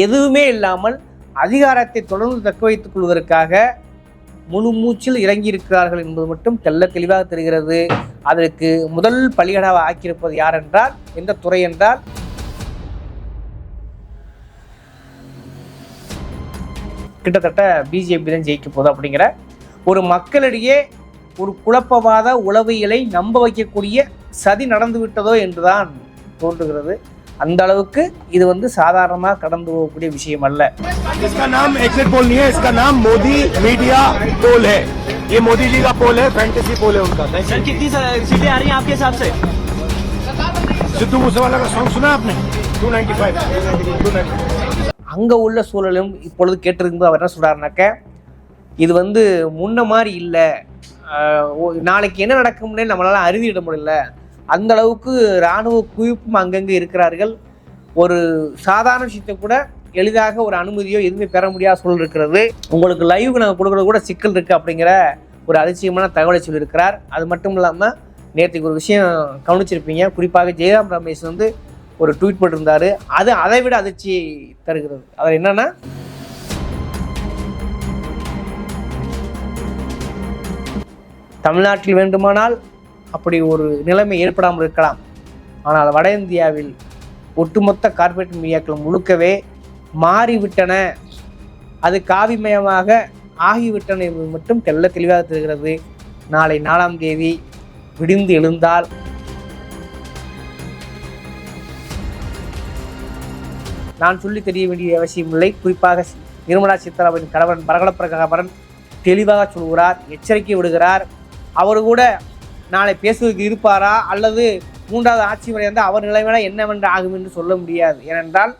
எதுவுமே இல்லாமல் அதிகாரத்தை தொடர்ந்து தக்க வைத்துக் கொள்வதற்காக முழு மூச்சில் இறங்கியிருக்கிறார்கள் என்பது மட்டும் தெள்ள தெளிவாக தெரிகிறது. அதற்கு முதல் பலிகடாக ஆக்கியிருப்பது யார் என்றால், எந்த துறை என்றால் கிட்டத்தட்ட பிஜேபி தான் ஜெயிக்க போகுது அப்படிங்கிற ஒரு மக்களிடையே ஒரு குழப்பவாத உளவியலை நம்ப வைக்கக்கூடிய சதி நடந்து விட்டதோ என்றுதான் தோன்றுகிறது. அந்த அளவுக்கு இது சாதாரணமாக கடந்து போகக்கூடிய விஷயம் அல்ல. इसका नाम एग्जिट पोल नहीं है, इसका नाम मोदी मीडिया पोल है। ये मोदी जी का पोल है, फैंटेसी पोल है उनका। सर कितनी सीटें आ रही हैं आपके हिसाब से? सिद्धू मूसेवाला का सॉन्ग सुना आपने? 295 அங்க உள்ள சூழலும் இப்பொழுது கேட்டிருக்கும்போது அவர் என்ன சொல்றாருனாக்க, இது முன்ன மாதிரி இல்லை, நாளைக்கு என்ன நடக்கும்னே நம்மளால அறுதியிட முடியல, அந்த அளவுக்கு இராணுவ குவிப்பும் அங்கங்கே இருக்கிறார்கள், ஒரு சாதாரண விஷயத்தை கூட எளிதாக ஒரு அனுமதியோ எதுவுமே பெற முடியாத சூழல் இருக்கிறது, உங்களுக்கு லைவ் நாங்கள் கொடுக்குறது கூட சிக்கல் இருக்குது அப்படிங்கிற ஒரு அதிசயமான தகவலை சொல்லியிருக்கிறார். அது மட்டும் இல்லாமல் நேற்றுக்கு ஒரு விஷயம் கவனிச்சிருப்பீங்க, குறிப்பாக ஜெயராம் ரமேஷ் ஒரு ட்வீட் போட்டிருந்தார். அது அதை விட அதிர்ச்சி தருகிறது. அதில் என்னன்னா, தமிழ்நாட்டில் வேண்டுமானால் அப்படி ஒரு நிலைமை ஏற்படாமல் இருக்கலாம், ஆனால் வட இந்தியாவில் ஒட்டுமொத்த கார்ப்பரேட் மீடியாக்கள் முழுக்கவே மாறிவிட்டன, அது காவிமயமாக ஆகிவிட்டன என்பது மட்டும் தெள்ள தெளிவாக தெரிகிறது. நாளை 4ஆம் தேதி விடிந்து எழுந்தால் நான் சொல்லி தெரிய வேண்டிய அவசியமில்லை. குறிப்பாக நிர்மலா சீதாராமன் கணவன் பரகல பிரகாபரன் தெளிவாக சொல்கிறார், எச்சரிக்கை விடுகிறார். அவர் கூட நாளை பேசுவதற்கு இருப்பாரா அல்லது 3வது ஆட்சி முறை இருந்தால் அவர் நிலைமையில என்னவென்று ஆகும் என்று சொல்ல முடியாது. ஏனென்றால்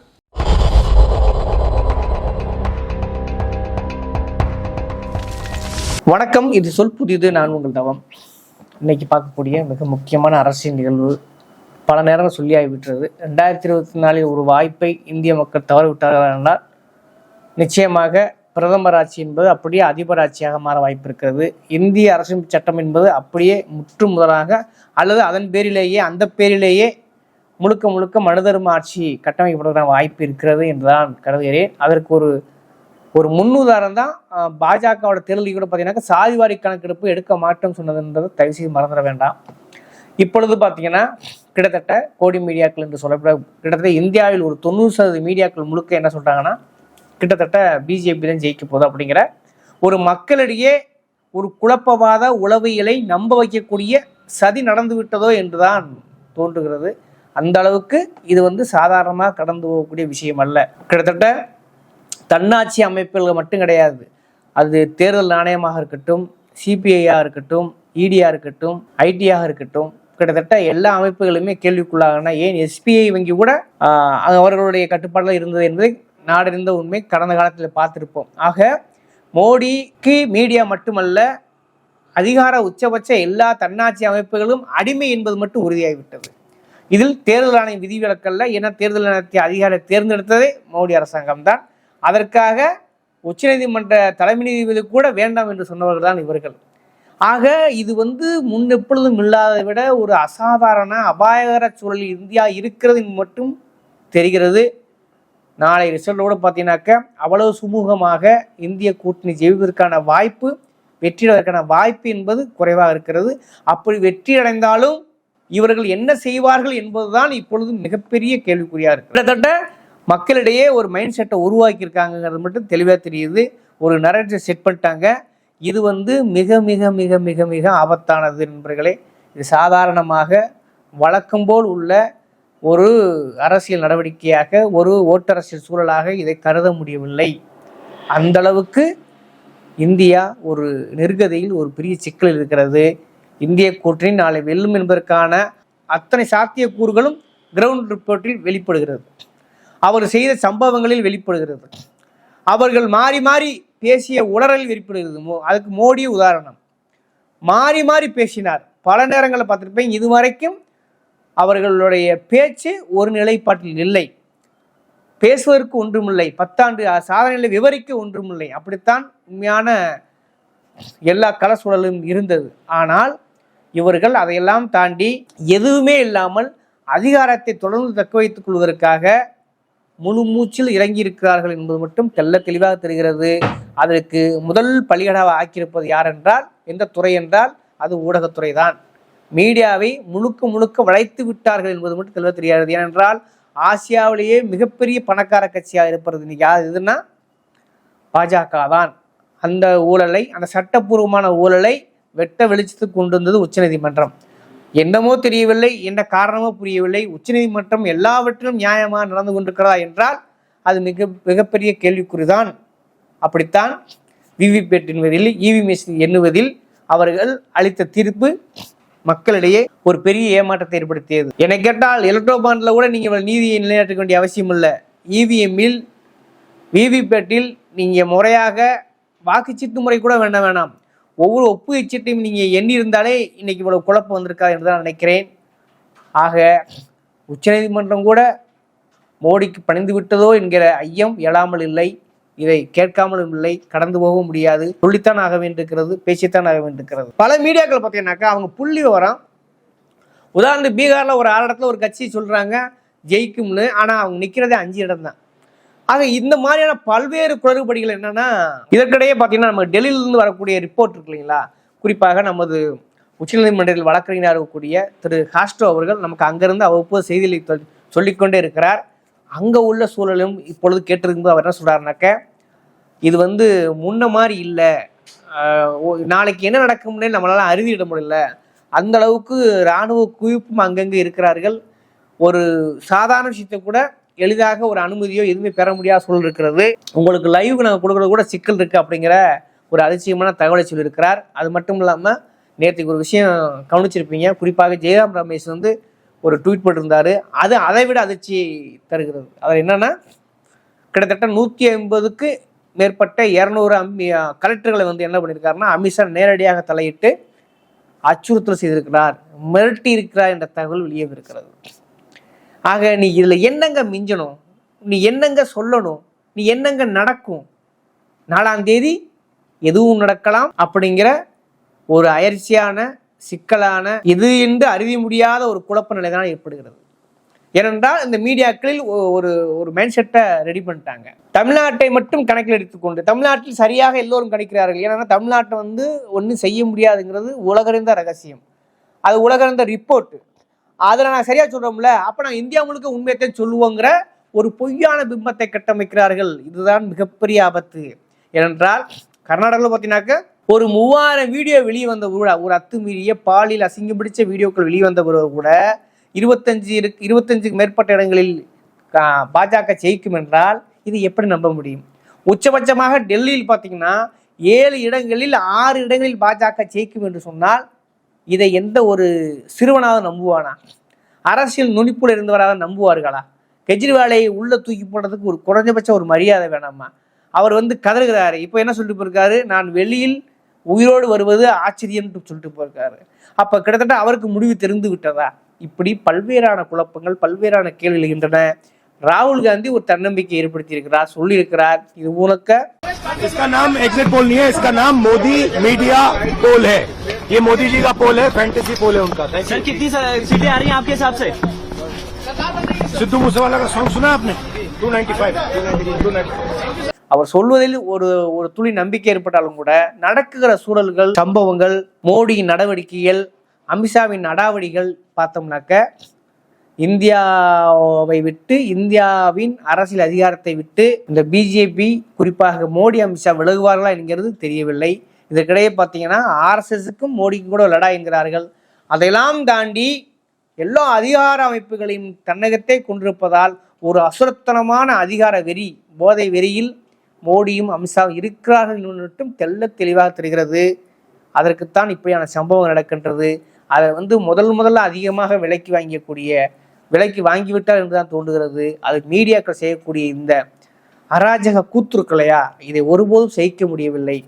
வணக்கம், இது சொல் புதிது, நான் உங்கள் தவம். இன்னைக்கு பார்க்கக்கூடிய மிக முக்கியமான அரசியல் நிகழ்வு பல நேரம் சொல்லியாகிவிட்டது. 2024 ஒரு வாய்ப்பை இந்திய மக்கள் தவறிவிட்டார்கள் என்றால் நிச்சயமாக பிரதமர் ஆட்சி என்பது அப்படியே அதிபர் ஆட்சியாக மாற வாய்ப்பு இருக்கிறது. இந்திய அரசியல் சட்டம் என்பது அப்படியே முற்று முதலாக அல்லது அதன் பேரிலேயே அந்த பேரிலேயே முழுக்க முழுக்க மனுதர்ம ஆட்சி கட்டமைக்கப்படுகிற வாய்ப்பு இருக்கிறது என்றுதான் கருதுகிறேன். அதற்கு ஒரு முன்னுதாரணம் தான் பாஜகவோட தேர்தலில் கூட பார்த்தீங்கன்னா சாதிவாரி கணக்கெடுப்பு எடுக்க மாட்டோம் சொன்னதுன்றதை தயவு செய்து மறந்துட வேண்டாம். இப்பொழுது பார்த்தீங்கன்னா கிட்டத்தட்ட கோடி மீடியாக்கள் என்று சொல்லப்பட கிட்டத்தட்ட இந்தியாவில் ஒரு 90% மீடியாக்கள் முழுக்க என்ன சொல்கிறாங்கன்னா, கிட்டத்தட்ட பிஜேபி தான் ஜெயிக்க போகுது அப்படிங்கிற ஒரு மக்களிடையே ஒரு குழப்பவாத உளவியலை நம்ப வைக்கக்கூடிய சதி நடந்து விட்டதோ என்றுதான் தோன்றுகிறது. அந்த அளவுக்கு இது சாதாரணமாக கடந்து போகக்கூடிய விஷயம் அல்ல. கிட்டத்தட்ட தன்னாட்சி அமைப்புகள் மட்டும் கிடையாது, அது தேர்தல் ஆணையமாக இருக்கட்டும், சிபிஐயாக இருக்கட்டும், இடியாக இருக்கட்டும், ஐடியாக இருக்கட்டும், கிட்டத்தட்ட எல்லா அமைப்புகளுமே கேள்விக்குள்ளாகனா, ஏன் எஸ்பிஐ வங்கி கூட அவர்களுடைய கட்டுப்பாட்டில் இருந்தது என்பதை நாடறிந்த உண்மை கடந்த காலத்தில் பார்த்துருப்போம். ஆக மோடிக்கு மீடியா மட்டுமல்ல, அதிகார உச்சபட்ச எல்லா தன்னாட்சி அமைப்புகளும் அடிமை என்பது மட்டும் உறுதியாகிவிட்டது. இதில் தேர்தல் ஆணையம் விதிவிலக்கல்ல, ஏன்னா தேர்தல் ஆணையத்தை அதிகாரி தேர்ந்தெடுத்ததே மோடி அரசாங்கம் தான். அதற்காக உச்சநீதிமன்ற தலைமை நீதிபதி கூட வேண்டாம் என்று சொன்னவர்கள் தான் இவர்கள். ஆக இது முன் எப்பொழுதும் இல்லாததை விட ஒரு அசாதாரண அபாயகர சூழலில் இந்தியா இருக்கிறது மட்டும் தெரிகிறது. நாளை ரிசல்ட்டோடு பார்த்தீங்கன்னாக்க அவ்வளவு சுமூகமாக இந்திய கூட்டணி ஜெயிப்பதற்கான வாய்ப்பு, வெற்றியடைவதற்கான வாய்ப்பு என்பது குறைவாக இருக்கிறது. அப்படி வெற்றி அடைந்தாலும் இவர்கள் என்ன செய்வார்கள் என்பதுதான் இப்பொழுது மிகப்பெரிய கேள்விக்குறியாக இருக்கு. கிட்டத்தட்ட மக்களிடையே ஒரு மைண்ட் செட்டை உருவாக்கியிருக்காங்கிறது மட்டும் தெளிவாக தெரியுது. ஒரு நரேட்டிவ் செட் பண்ணிட்டாங்க. இது மிக மிக மிக மிக மிக ஆபத்தானது நண்பர்களே. இது சாதாரணமாக வழக்கம் போல் உள்ள ஒரு அரசியல் நடவடிக்கையாக, ஒரு ஓட்டரசியல் சூழலாக இதை கருத முடியவில்லை. அந்த அளவுக்கு இந்தியா ஒரு நெருக்கதியில், ஒரு பெரிய சிக்கல் இருக்கிறது. இந்திய கூட்டணி நாளை வெல்லும் என்பதற்கான அத்தனை சாத்தியக்கூறுகளும் கிரவுண்ட் ரிப்போர்ட்டில் வெளிப்படுகிறது, அவர் செய்த சம்பவங்களில் வெளிப்படுகிறது, அவர்கள் மாறி மாறி பேசிய உளறல் வெளிப்படுகிறது. அதுக்கு மோடி உதாரணம். மாறி மாறி பேசினார். பல நேரங்களில் பார்த்துருப்பேன், இதுவரைக்கும் அவர்களுடைய பேச்சு ஒரு நிலைப்பாட்டில் இல்லை, பேசுவதற்கு ஒன்றுமில்லை, 10 ஆண்டு சாதனைகளை விவரிக்க ஒன்றுமில்லை. அப்படித்தான் உண்மையான எல்லா கள சூழலும் இருந்தது. ஆனால் இவர்கள் அதையெல்லாம் தாண்டி எதுவுமே இல்லாமல் அதிகாரத்தை தொடர்ந்து தக்க வைத்துக் கொள்வதற்காக முழு மூச்சில் இறங்கி இருக்கிறார்கள் என்பது மட்டும் தெள்ள தெளிவாக தெரிகிறது. அதற்கு முதல் பலிகடாவை ஆக்கியிருப்பது யார் என்றால், எந்த துறை என்றால் அது ஊடகத்துறை தான். மீடியாவை முழுக்க முழுக்க வளைத்து விட்டார்கள் என்பது மட்டும் தெளிவாக தெரியாது. ஏனென்றால் ஆசியாவிலேயே மிகப்பெரிய பணக்கார கட்சியாக இருப்பது இன்னைக்கு யார் இதுன்னா பாஜக தான். அந்த ஊழலை, அந்த சட்டப்பூர்வமான ஊழலை வெட்ட வெளிச்சத்துக்கு கொண்டு வந்தது உச்சநீதிமன்றம். என்னமோ தெரியவில்லை, என்ன காரணமோ புரியவில்லை, உச்சநீதிமன்றம் எல்லாவற்றிலும் நியாயமாக நடந்து கொண்டிருக்கிறதா என்றால் அது மிகப்பெரிய கேள்விக்குறிதான். அப்படித்தான் விவிபேட் என்பதில், இவிஎம் எண்ணுவதில் அவர்கள் அளித்த தீர்ப்பு மக்களிடையே ஒரு பெரிய ஏமாற்றத்தை ஏற்படுத்தியது. என்னை கேட்டால் எலக்ட்ரோ பாண்ட்ல கூட நீங்க நீதியை நிலைநாட்ட வேண்டிய அவசியம் இல்லை. இவிஎம்மில், விவிபேட்டில் நீங்க முறையாக வாக்குச்சீட்டு முறை கூட வேண்டாம், ஒவ்வொரு ஒப்புகை சீட்டையும் நீங்க எண்ணி இருந்தாலே இன்னைக்கு இவ்வளவு குழப்பம் வந்திருக்கா என்று தான் நினைக்கிறேன். ஆக உச்சநீதிமன்றம் கூட மோடிக்கு பணிந்து விட்டதோ என்கிற ஐயம் எழாமல் இல்லை. இதை கேட்காமலும் இல்லை, கடந்து போக முடியாது, சொல்லித்தான் ஆக வேண்டியிருக்கிறது, பேசித்தான் ஆக வேண்டியிருக்கிறது. பல மீடியாக்கள் பார்த்தீங்கன்னாக்கா அவங்க புள்ளி விவரம், உதாரணத்துக்கு பீகார்ல ஒரு 6 இடத்துல ஒரு கட்சி சொல்றாங்க ஜெயிக்கும்னு, ஆனா அவங்க நிக்கிறதே 5 இடம் தான். ஆக இந்த மாதிரியான பல்வேறு குளறுபடிகள் என்னன்னா, இதற்கிடையே பார்த்தீங்கன்னா நம்ம டெல்லியிலிருந்து வரக்கூடிய ரிப்போர்ட் இருக்கு இல்லைங்களா, குறிப்பாக நமது உச்சநீதிமன்றத்தில் வழக்கறிஞராக இருக்கக்கூடிய திரு ஹாஸ்டோ அவர்கள் நமக்கு அங்கிருந்து அவ்வப்போது செய்திகளை சொல்லிக்கொண்டே இருக்கிறார். அங்கே உள்ள சூழலும் இப்பொழுது கேட்டிருக்கும்போது அவர் என்ன சொல்றாருனாக்க, இது முன்ன மாதிரி இல்லை, நாளைக்கு என்ன நடக்கும்னே நம்மளால அறிவிட முடியல, அந்த அளவுக்கு இராணுவ குவிப்பும் அங்கங்கே இருக்கிறார்கள், ஒரு சாதாரண விஷயத்தை கூட எளிதாக ஒரு அனுமதியோ எதுவுமே பெற முடியாத சூழல் இருக்கிறது, உங்களுக்கு லைவ் நாங்கள் கொடுக்கறது கூட சிக்கல் இருக்கு அப்படிங்கிற ஒரு அதிசயமான தகவலை சொல்லியிருக்கிறார். அது மட்டும் இல்லாமல் நேற்றுக்கு ஒரு விஷயம் கவனிச்சிருப்பீங்க, குறிப்பாக ஜெயராம் ரமேஷ் ஒரு ட்வீட் போட்டிருந்தாரு, அது அதை விட அதிர்ச்சி தருகிறது. அவர் என்னன்னா, கிட்டத்தட்ட 150க்கு மேற்பட்ட 200 கலெக்டர்களை என்ன பண்ணியிருக்காருன்னா அமித்ஷா நேரடியாக தலையிட்டு அச்சுறுத்தல் செய்திருக்கிறார், மிரட்டி இருக்கிறார் என்ற தகவல் வெளியே இருக்கிறது. ஆக நீ இதுல என்னங்க மிஞ்சணும், நீ என்னங்க சொல்லணும், நீ என்னங்க நடக்கும், 4ஆம் தேதி எதுவும் நடக்கலாம் அப்படிங்கிற ஒரு அயற்சியான சிக்கலான இது என்று அறிய முடியாத ஒரு குழப்ப நிலை தான் ஏற்படுகிறது. ஏனென்றால் இந்த மீடியாக்களில் ஒரு மைண்ட் செட்டை ரெடி பண்ணிட்டாங்க. தமிழ்நாட்டை மட்டும் கணக்கில் எடுத்துக்கொண்டு, தமிழ்நாட்டில் சரியாக எல்லோரும் கணிக்கிறார்கள். ஏன்னா தமிழ்நாட்டை ஒன்றும் செய்ய முடியாதுங்கிறது உலகறிந்த ரகசியம், அது உலகறிந்த ரிப்போர்ட். அதில் நான் சரியா சொல்றோம்ல, அப்ப நான் இந்தியா முழுக்க உண்மையத்தை சொல்லுவோங்கிற ஒரு பொய்யான பிம்பத்தை கட்டமைக்கிறார்கள். இதுதான் மிகப்பெரிய ஆபத்து. ஏனென்றால் கர்நாடகாவில் பார்த்தீங்கன்னாக்க ஒரு 3000 வீடியோ வெளியே வந்த கூட, ஒரு அத்துமீறிய பாலியல் அசிங்கம் பிடிச்ச வீடியோக்கள் வெளியே வந்த பிறகு கூட 25க்கு மேற்பட்ட இடங்களில் பாஜக ஜெயிக்கும் என்றால் இது எப்படி நம்ப முடியும்? உச்சபட்சமாக டெல்லியில் பார்த்தீங்கன்னா 7 இடங்களில் 6 இடங்களில் பாஜக ஜெயிக்கும் என்று சொன்னால் இதை எந்த ஒரு சிறுவனாவது நம்புவானா? அரசியல் நுனிப்புல இருந்தவராக நம்புவார்களா? கெஜ்ரிவாலை உள்ள தூக்கி போடுறதுக்கு ஒரு குறைஞ்சபட்சம் ஒரு மரியாதை வேணாமா? அவர் கதறுகிறாரு. இப்போ என்ன சொல்லிட்டு போயிருக்காரு, நான் வெளியில் உயிரோடு வருவது ஆச்சரியம் சொல்லிட்டு போயிருக்காரு. அப்ப கிட்டத்தட்ட அவருக்கு முடிவு தெரிந்து விட்டதா? இப்படி பல்வேறான குழப்பங்கள், பல்வேறான கேள்வி எழுகின்றன. ராகுல் காந்தி ஒரு தன்னம்பிக்கை ஏற்படுத்தி இருக்கிறார், சொல்லி இருக்கிறார், இது மூலக்க इसका नाम एग्जिट पोल नहीं है, इसका नाम मोदी मीडिया पोल है। ये मोदी जी का पोल है, फैंटेसी पोल है उनका। सर कितनी सीटें आ रही हैं आपके हिसाब से? सिद्धू मूसेवाला का सॉन्ग सुना आपने? 295 அவர் சொல்வதில் ஒரு துளி நம்பிக்கை ஏற்பட்டாலும் கூட நடக்குகிற சூழல்கள், சம்பவங்கள், மோடியின் நடவடிக்கைகள், அமித்ஷாவின் நடாவடிகள் பார்த்தோம்னாக்க இந்தியாவை விட்டு, இந்தியாவின் அரசியல் அதிகாரத்தை விட்டு இந்த பிஜேபி, குறிப்பாக மோடி அமித்ஷா விலகுவார்களா என்கிறது தெரியவில்லை. இதற்கிடையே பார்த்தீங்கன்னா ஆர்எஸ்எஸ்க்கும் மோடிக்கும் கூட லடா என்கிறார்கள். அதையெல்லாம் தாண்டி எல்லா அதிகார அமைப்புகளையும் தன்னகத்தை கொண்டிருப்பதால் ஒரு அசுரத்தனமான அதிகார வெறி, போதை வெறியில் மோடியும் அமித்ஷாவும் இருக்கிறார்கள் மட்டும் தெள்ள தெளிவாக தெரிகிறது. அதற்குத்தான் இப்படியான சம்பவம் நடக்கின்றது. அதை முதல்ல அதிகமாக விலைக்கு வாங்கிவிட்டார் என்றுதான் தோன்றுகிறது. அது மீடியாக்கள் செய்யக்கூடிய இந்த அராஜக கூத்துருக்களையா, இதை ஒருபோதும் சகிக்க முடியவில்லை.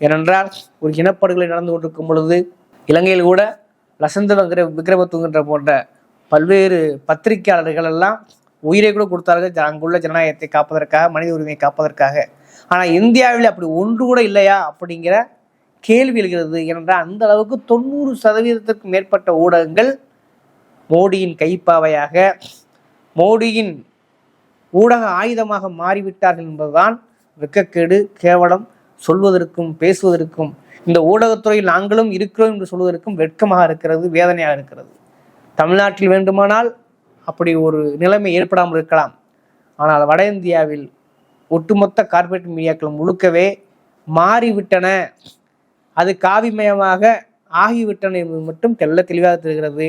ஏனென்றால் ஒரு இனப்படுகொலை நடந்து கொண்டிருக்கும் பொழுது இலங்கையில் கூட லசந்த விக்ரமதுங்கன்ற போன்ற பல்வேறு பத்திரிகையாளர்கள் எல்லாம் உயிரை கூட கொடுத்தார்கள், அங்குள்ள ஜனநாயகத்தை காப்பதற்காக, மனித உரிமையை காப்பதற்காக. ஆனால் இந்தியாவில் அப்படி ஒன்று கூட இல்லையா அப்படிங்கிற கேள்வி எழுகிறது. ஏனென்றால் அந்த அளவுக்கு 90% மேற்பட்ட ஊடகங்கள் மோடியின் கைப்பாவையாக, மோடியின் ஊடக ஆயுதமாக மாறிவிட்டார்கள் என்பதுதான் வெட்கக்கேடு, கேவலம், சொல்வதற்கும் பேசுவதற்கும் இந்த ஊடகத்துறையில் நாங்களும் இருக்கிறோம் என்று சொல்வதற்கும் வெட்கமாக இருக்கிறது, வேதனையாக இருக்கிறது. தமிழ்நாட்டில் வேண்டுமானால் அப்படி ஒரு நிலைமை ஏற்படாமல் இருக்கலாம். ஆனால் வட இந்தியாவில் ஒட்டுமொத்த கார்ப்பரேட் மீடியாக்கள் முழுக்கவே மாறிவிட்டன, அது காவிமயமாக ஆகிவிட்டன என்பது மட்டும் தெள்ள தெளிவாக தெரிகிறது.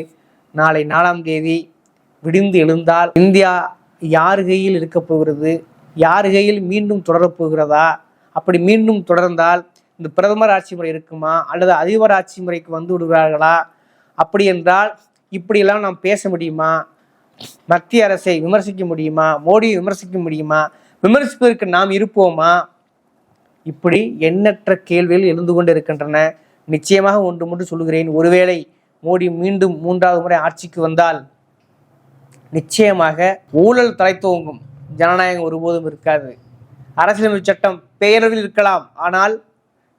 நாளை 4ஆம் தேதி விடிந்து எழுந்தால் இந்தியா யார் கையில் இருக்கப் போகிறது, யார் கையில் மீண்டும் தொடரப்போகிறதா, அப்படி மீண்டும் தொடர்ந்தால் இந்த பிரதமர் ஆட்சி முறை இருக்குமா அல்லது அதிபர் ஆட்சி முறைக்கு வந்து விடுவார்களா? அப்படி என்றால் இப்படியெல்லாம் நாம் பேச முடியுமா? மத்திய அரசை விமர்சிக்க முடியுமா? மோடியை விமர்சிக்க முடியுமா? விமர்சிப்பதற்கு நாம் இருப்போமா? இப்படி எண்ணற்ற கேள்விகள் எழுந்து கொண்டு இருக்கின்றன. நிச்சயமாக ஒன்று மட்டும் சொல்லுகிறேன், ஒருவேளை மோடி மீண்டும் 3வது முறை ஆட்சிக்கு வந்தால் நிச்சயமாக ஊழல் தலை தோங்கும், ஜனநாயகம் ஒருபோதும் இருக்காது. அரசியலமைப்பு சட்டம் பெயரவில் இருக்கலாம், ஆனால்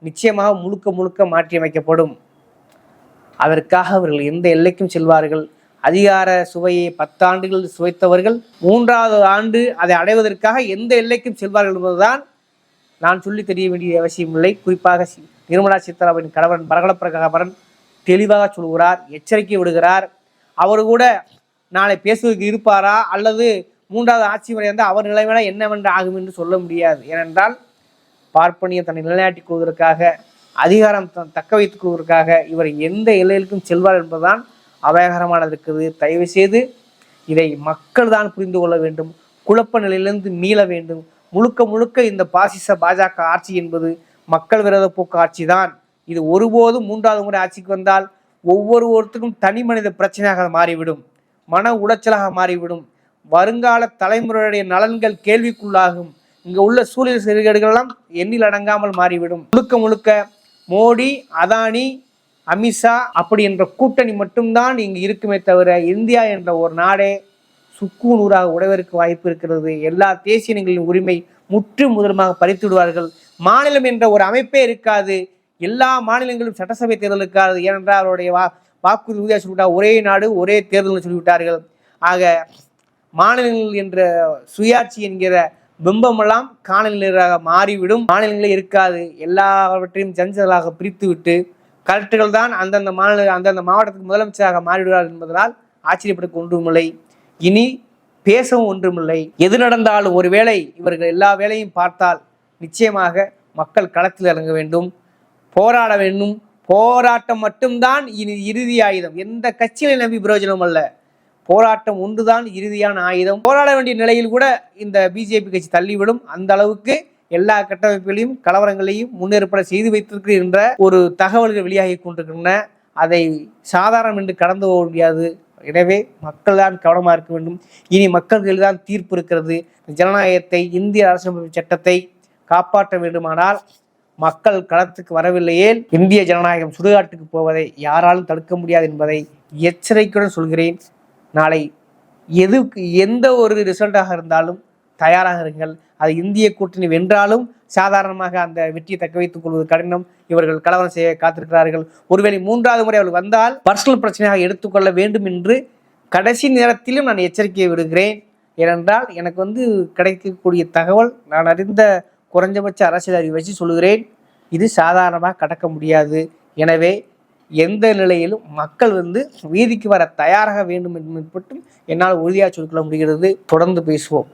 நிச்சயமாக முழுக்க முழுக்க மாற்றியமைக்கப்படும். அதற்காக அவர்கள் எந்த எல்லைக்கும் செல்வார்கள். அதிகார சுவையை 10 ஆண்டுகள் சுவைத்தவர்கள் 3வது ஆண்டு அதை அடைவதற்காக எந்த எல்லைக்கும் செல்வார்கள் என்பதுதான் நான் சொல்லி தெரிய வேண்டிய அவசியமில்லை. குறிப்பாக நிர்மலா சீதாராமன் கணவன் பரகல பிரகாபரன் தெளிவாக சொல்கிறார், எச்சரிக்கை விடுகிறார். அவர் கூட நாளை பேசுவதற்கு இருப்பாரா அல்லது 3வது ஆட்சி முறை வந்து அவர் நிலைமையில என்னவென்று ஆகும் என்று சொல்ல முடியாது. ஏனென்றால் பார்ப்பனிய தன்னை நிலைநாட்டிக் கொள்வதற்காக, அதிகாரம் தக்க வைத்துக் கொள்வதற்காக இவர் எந்த எல்லைகளுக்கும் செல்வார் என்பதுதான் அபாயகரமானது இருக்குது. தயவு செய்து இதை மக்கள் தான் புரிந்து கொள்ள வேண்டும், குழப்ப நிலையிலிருந்து மீள வேண்டும். முழுக்க முழுக்க இந்த பாசிச பாஜக ஆட்சி என்பது மக்கள் விரோத போக்கு ஆட்சி தான். இது ஒருபோதும் 3வது முறை ஆட்சிக்கு வந்தால் ஒவ்வொருவருக்கும் தனி மனித பிரச்சனையாக மாறிவிடும், மன உளைச்சலாக மாறிவிடும், வருங்கால தலைமுறையுடைய நலன்கள் கேள்விக்குள்ளாகும். இங்க உள்ள சூழல் சீர்கேடுகளெல்லாம் எண்ணில் அடங்காமல் மாறிவிடும். முழுக்க முழுக்க மோடி, அதானி, அமித்ஷா அப்படி என்ற கூட்டணி மட்டும்தான் இங்கு இருக்குமே தவிர இந்தியா என்ற ஒரு நாடே சுக்கு நூறாக உடைவதற்கு வாய்ப்பு இருக்கிறது. எல்லா தேசிய இனங்களின் உரிமை முற்று முதலுமாக பறித்து விடுவார்கள். மாநிலம் என்ற ஒரு அமைப்பே இருக்காது. எல்லா மாநிலங்களும் சட்டசபை தேர்தல் இருக்காது. ஏனென்றால் அவருடைய வாக்குறுதி உறுதியாக சொல்லிவிட்டார், ஒரே நாடு ஒரே தேர்தல் சொல்லிவிட்டார்கள். ஆக மாநிலங்கள் என்ற சுயாட்சி என்கிற பிம்பமெல்லாம் காணொலிகளாக மாறிவிடும். மாநிலங்களே இருக்காது. எல்லாவற்றையும் ஜஞ்சலாக பிரித்து விட்டு கலெக்டர்கள் தான் அந்தந்த மாவட்டத்துக்கு முதலமைச்சராக மாறிவிடுவார்கள் என்பதனால் ஆச்சரியப்பட ஒன்றுமில்லை. இனி பேசவும் ஒன்றுமில்லை. எது நடந்தாலும் ஒருவேளை இவர்கள் எல்லா வேலையும் பார்த்தால் நிச்சயமாக மக்கள் களத்தில் இறங்க வேண்டும், போராட வேண்டும். போராட்டம் மட்டும்தான் இனி இறுதி ஆயுதம். எந்த கட்சியை நம்பி பிரயோஜனம் அல்ல, போராட்டம் ஒன்றுதான் இறுதியான ஆயுதம். போராட வேண்டிய நிலையில் கூட இந்த பிஜேபி கட்சி தள்ளிவிடும். அந்த அளவுக்கு எல்லா கட்டமைப்புகளையும் கலவரங்களையும் முன்னேற்பட செய்து வைத்திருக்கின்ற ஒரு தகவல்கள் வெளியாகி கொண்டிருக்கின்றன. அதை சாதாரணம் என்று கடந்து போக முடியாது. எனவே மக்கள் தான் கவனமாக இருக்க வேண்டும். இனி மக்கள்கள் தான் தீர்ப்பு இருக்கிறது. ஜனநாயகத்தை, இந்திய அரசியலமைப்பு சட்டத்தை காப்பாற்ற வேண்டுமானால் மக்கள் களத்துக்கு வரவில்லையே இந்திய ஜனநாயகம் சுடுகாட்டுக்கு போவதை யாராலும் தடுக்க முடியாது என்பதை எச்சரிக்கையுடன் சொல்கிறேன். நாளை எந்த ஒரு ரிசல்ட்டாக இருந்தாலும் தயாராக இருங்கள். அது இந்திய கூட்டணி வென்றாலும் சாதாரணமாக அந்த வெற்றியை தக்க வைத்துக் கொள்வது கடினம். இவர்கள் கலவரம் செய்ய காத்திருக்கிறார்கள். ஒருவேளை 3வது முறை அவர்கள் வந்தால் பர்சனல் பிரச்சனையாக எடுத்துக்கொள்ள வேண்டும் என்று கடைசி நேரத்திலும் நான் எச்சரிக்கை விடுகிறேன். ஏனென்றால் எனக்கு கிடைக்கக்கூடிய தகவல், நான் அறிந்த குறைஞ்சபட்ச அரசியல் அறிவை வச்சு சொல்லுகிறேன், இது சாதாரணமாக கடக்க முடியாது. எனவே எந்த நிலையிலும் மக்கள் வீதிக்கு வர தயாராக வேண்டும் என்பது மட்டும் என்னால் உறுதியாக சொல்லிக்கொள்ள முடிகிறது. தொடர்ந்து பேசுவோம்.